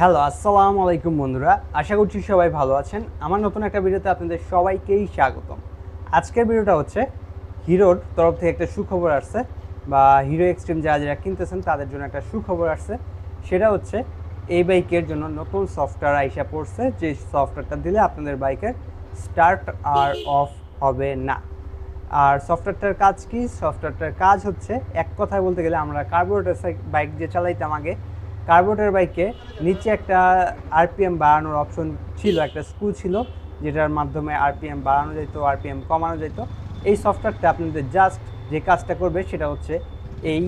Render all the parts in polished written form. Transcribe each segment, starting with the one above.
Hello, আসসালামু আলাইকুম বন্ধুরা। আশা করছি সবাই ভালো আছেন। আমার নতুন একটা ভিডিওতে আপনাদের সবাইকেই স্বাগতম। আজকের ভিডিওটা হচ্ছে হিরোর তরফ থেকে একটা সুখবর আসছে, বা হিরো এক্সট্রিম যারা কিনতেছেন তাদের জন্য একটা সুখবর আসছে। সেটা হচ্ছে এই বাইকের জন্য নতুন সফটওয়্যার আইসা পড়ছে, যে সফটওয়্যারটা দিলে আপনাদের বাইকের স্টার্ট আর অফ হবে না। আর সফটওয়্যারটার কাজ কি? সফটওয়্যারটার কাজ হচ্ছে, এক কথায় বলতে গেলে, আমরা কার্বোরেটর বাইক যে চালাইতাম আগে, কার্বোরেটর বাইকে নিচে একটা আরপিএম বাড়ানোর অপশন ছিল, একটা স্ক্রু ছিল যেটার মাধ্যমে আরপিএম বাড়ানো যেত, আরপিএম কমানো যেত। এই সফটওয়্যারটা আপনাদের জাস্ট যে কাজটা করবে সেটা হচ্ছে এই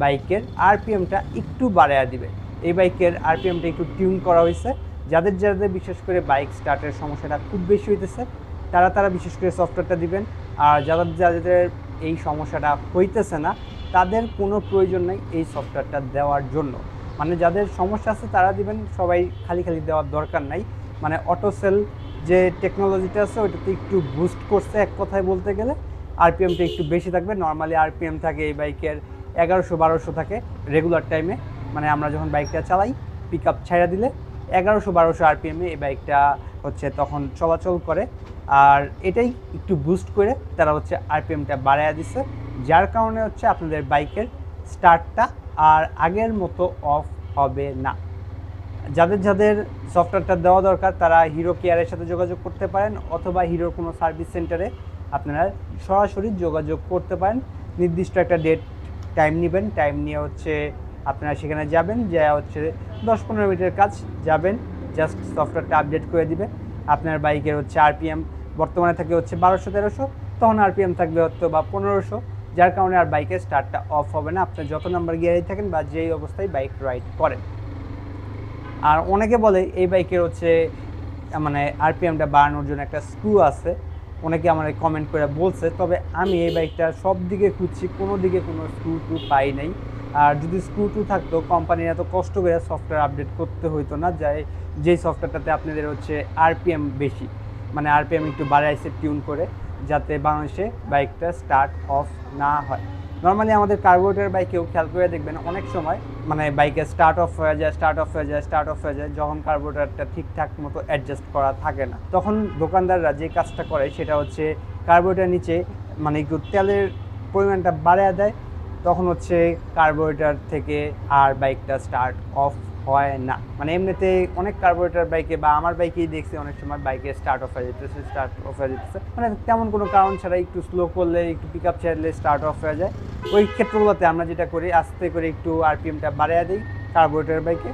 বাইকের আরপিএমটা একটু বাড়াইয়া দিবে। এই বাইকের আরপিএমটা একটু টিউন করা হয়েছে। যাদের যাদের বিশেষ করে বাইক স্টার্টের সমস্যাটা খুব বেশি হইতেছে তারা বিশেষ করে সফটওয়্যারটা দিবেন। আর যাদের যাদের এই সমস্যাটা হইতেছে না তাদের কোনো প্রয়োজন নেই এই সফটওয়্যারটা দেওয়ার জন্য। মানে যাদের সমস্যা আছে তারা দিবেন, সবাই খালি খালি দেওয়ার দরকার নাই। মানে অটোসেল যে টেকনোলজিটা আছে ওইটাতে একটু বুস্ট করছে, এক কথায় বলতে গেলে আরপিএমটা একটু বেশি থাকবে। নর্মালি আরপিএম থাকে এই বাইকের 1100-1200 থাকে রেগুলার টাইমে। মানে আমরা যখন বাইকটা চালাই, পিক আপ ছাইড়া দিলে 1100-1200 আরপিএমে এই বাইকটা হচ্ছে তখন চলাচল করে। আর এটাই একটু বুস্ট করে তারা হচ্ছে আরপিএমটা বাড়াইয়া দিচ্ছে, যার কারণে হচ্ছে আপনাদের বাইকের স্টার্টটা আর আগের মতো অফ হবে না। যাদের যাদের সফটওয়্যারটা দেওয়া দরকার তারা হিরো কেয়ারের সাথে যোগাযোগ করতে পারেন, অথবা হিরোর কোনো সার্ভিস সেন্টারে আপনারা সরাসরি যোগাযোগ করতে পারেন। নির্দিষ্ট একটা ডেট টাইম নেবেন, টাইম নিয়ে হচ্ছে আপনারা সেখানে যাবেন, যা হচ্ছে 10-15 মিনিটের কাজ, যাবেন জাস্ট সফটওয়্যারটা আপডেট করে দিবে। আপনার বাইকের হচ্ছে আরপিএম বর্তমানে থাকে হচ্ছে 1200-1300, তখন আরপিএম থাকবে হয়তো বা 1500, যার কারণে আর বাইকের স্টার্টটা অফ হবে না, আপনার যত নাম্বার গিয়ারেই থাকেন বা যেই অবস্থায় বাইক রাইড করেন। আর অনেকে বলে এই বাইকের হচ্ছে মানে আরপিএমটা বাড়ানোর জন্য একটা স্ক্রু আছে, অনেকে আমার কমেন্ট করে বলছে। তবে আমি এই বাইকটা সব দিকে খুঁজছি, কোনো দিকে কোনো স্ক্রু টু পাই নাই। আর যদি স্ক্রু টু থাকতো কোম্পানির এত কষ্ট করে সফটওয়্যার আপডেট করতে হইতো না, যেই সফটওয়্যারটাতে আপনাদের হচ্ছে আরপিএম বেশি, মানে আরপিএম একটু বাড়াইছে টিউন করে, যাতে বাংলাদেশে বাইকটা স্টার্ট অফ না হয়। নর্মালি আমাদের কার্বোরেটর বাইকেও খেয়াল করে দেখবেন অনেক সময় মানে বাইকে স্টার্ট অফ হয়ে যায়, যখন কার্বোরেটরটা ঠিকঠাক মতো অ্যাডজাস্ট করা থাকে না, তখন দোকানদাররা যে কাজটা করে সেটা হচ্ছে কার্বোরেটর নিচে মানে একটু তেলের পরিমাণটা বাড়িয়ে দেয়, তখন হচ্ছে কার্বোরেটর থেকে আর বাইকটা স্টার্ট অফ হয় না। মানে এমনিতে অনেক কার্বোরেটর বাইকে বা আমার বাইকেই দেখছি অনেক সময় বাইকে স্টার্ট অফ হয়ে যেতেছে, মানে তেমন কোনো কারণ ছাড়া একটু স্লো করলে, একটু পিক আপ ছাড়লে স্টার্ট অফ হয়ে যায়। ওই ক্ষেত্রগুলোতে আমরা যেটা করি, আস্তে করে একটু আরপিএমটা বাড়িয়ে দিই কার্বোরেটর বাইকে।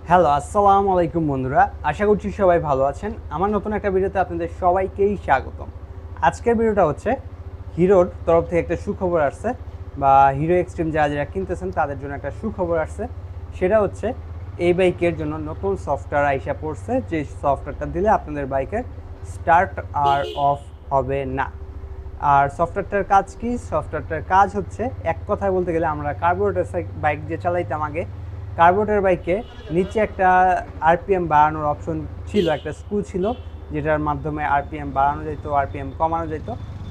হ্যালো, আসসালামু আলাইকুম বন্ধুরা। আশা করছি সবাই ভালো আছেন। আমার নতুন একটা ভিডিওতে আপনাদের সবাইকেই স্বাগতম। আজকের ভিডিওটা হচ্ছে হিরোর তরফ থেকে একটা সুখবর আসছে, বা হিরো এক্সট্রিম যারা কিনতেছেন তাদের জন্য একটা সুখবর আসছে। সেটা হচ্ছে এই বাইকের জন্য নতুন সফটওয়্যার আইসা পড়ছে, যে সফটওয়্যারটা দিলে আপনাদের বাইকের স্টার্ট আর অফ হবে না। আর সফটওয়্যারটার কাজ কি? সফটওয়্যারটার কাজ হচ্ছে, এক কথায় বলতে গেলে, আমরা কার্বোরেটর বাইক যে চালাইতাম আগে, কার্বোরেটর বাইকে নিচে একটা আরপিএম বাড়ানোর অপশন ছিল, একটা স্ক্রু ছিল যেটার মাধ্যমে আরপিএম বাড়ানো যেত, আরপিএম কমানো যেত।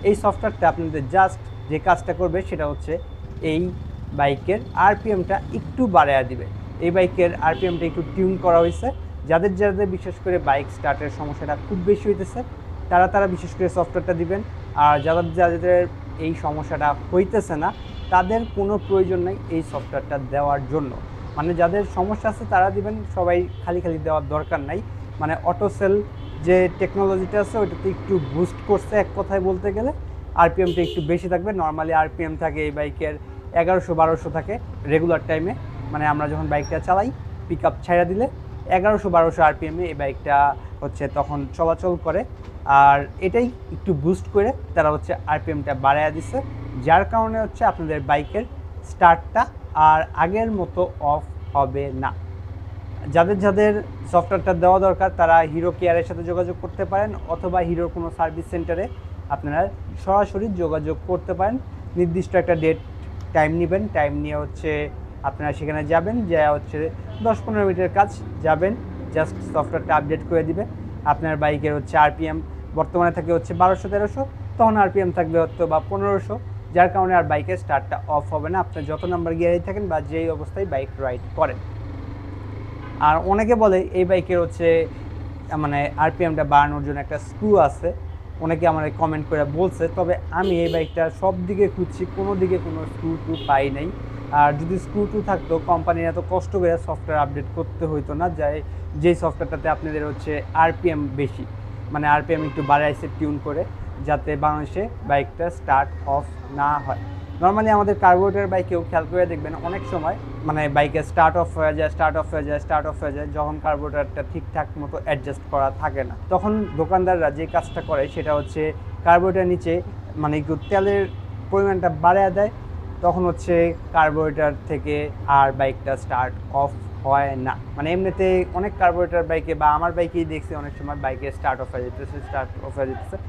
এই সফটওয়্যারটা আপনাদের জাস্ট যে কাজটা করবে সেটা হচ্ছে এই বাইকের আরপিএমটা একটু বাড়াইয়া দিবে। এই বাইকের আরপিএমটা একটু টিউন করা হয়েছে। যাদের যাদের বিশেষ করে বাইক স্টার্টের সমস্যাটা খুব বেশি হইতেছে তারা বিশেষ করে সফটওয়্যারটা দিবেন। আর যাদের যাদের এই সমস্যাটা হইতেছে না তাদের কোনো প্রয়োজন নেই এই সফটওয়্যারটা দেওয়ার জন্য। মানে যাদের সমস্যা আছে তারা দিবেন, সবাই খালি খালি দেওয়ার দরকার নাই। মানে অটোসেল যে টেকনোলজিটা আছে ওইটাতে একটু বুস্ট করছে, এক কথায় বলতে গেলে আরপিএমটা একটু বেশি থাকবে। নর্মালি আরপিএম থাকে এই বাইকের 1100-1200 থাকে রেগুলার টাইমে। মানে আমরা যখন বাইকটা চালাই, পিক আপ ছাইড়া দিলে 1100-1200 আরপিএমে এই বাইকটা হচ্ছে তখন চলাচল করে। আর এটাই একটু বুস্ট করে তারা হচ্ছে আরপিএমটা বাড়াইয়া দিচ্ছে, যার কারণে হচ্ছে আপনাদের বাইকের স্টার্টটা আর আগের মতো অফ হবে না। যাদের যাদের সফটওয়্যারটা দেওয়া দরকার তারা হিরো কেয়ারের সাথে যোগাযোগ করতে পারেন, অথবা হিরোর কোনো সার্ভিস সেন্টারে আপনারা সরাসরি যোগাযোগ করতে পারেন। নির্দিষ্ট একটা ডেট টাইম নেবেন, টাইম নিয়ে হচ্ছে আপনারা সেখানে যাবেন, যা হচ্ছে 10-15 মিনিটের কাজ, যাবেন জাস্ট সফটওয়্যারটা আপডেট করে দিবে। আপনার বাইকের হচ্ছে আরপিএম বর্তমানে থাকে হচ্ছে 1200-1300, তখন আরপিএম থাকবে হয়তো বা 1500, যার কারণে আর বাইকের স্টার্টটা অফ হবে না, আপনার যত নাম্বার গিয়ারেই থাকেন বা যেই অবস্থায় বাইক রাইড করেন। আর অনেকে বলে এই বাইকের হচ্ছে মানে আরপিএমটা বাড়ানোর জন্য একটা স্ক্রু আছে, অনেকে আমার কমেন্ট করে বলছে। তবে আমি এই বাইকটা সব দিকে খুঁজছি, কোনো দিকে কোনো স্ক্রু টু পাই নাই। আর যদি স্ক্রু টু থাকতো কোম্পানির এত কষ্ট করে সফটওয়্যার আপডেট করতে হইতো না, যেই সফটওয়্যারটাতে আপনাদের হচ্ছে আরপিএম বেশি, মানে আরপিএম একটু বাড়াইছে টিউন করে, যাতে বাংলাদেশে বাইকটা স্টার্ট অফ না হয়। নর্মালি আমাদের কার্বোরেটর বাইকেও খেয়াল করে দেখবেন অনেক সময় মানে বাইকে স্টার্ট অফ হয়ে যায়, যখন কার্বোরেটরটা ঠিকঠাক মতো অ্যাডজাস্ট করা থাকে না, তখন দোকানদাররা যে কাজটা করে সেটা হচ্ছে কার্বোরেটর নিচে মানে একটু তেলের পরিমাণটা বাড়ায় দেয়, তখন হচ্ছে কার্বোরেটর থেকে আর বাইকটা স্টার্ট অফ হয় না। মানে এমনিতে অনেক কার্বোরেটর বাইকে বা আমার বাইকেই দেখছি অনেক সময় বাইকে স্টার্ট অফ হয়ে যেতেছে,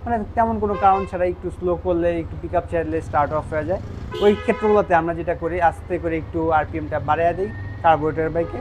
মানে তেমন কোনো কারণ ছাড়া একটু স্লো করলে, একটু পিক আপ চাইলে স্টার্ট অফ হয়ে যায়। ওই ক্ষেত্রগুলোতে আমরা যেটা করি, আস্তে করে একটু আরপিএমটা বাড়িয়ে দিই কার্বোরেটর বাইকে,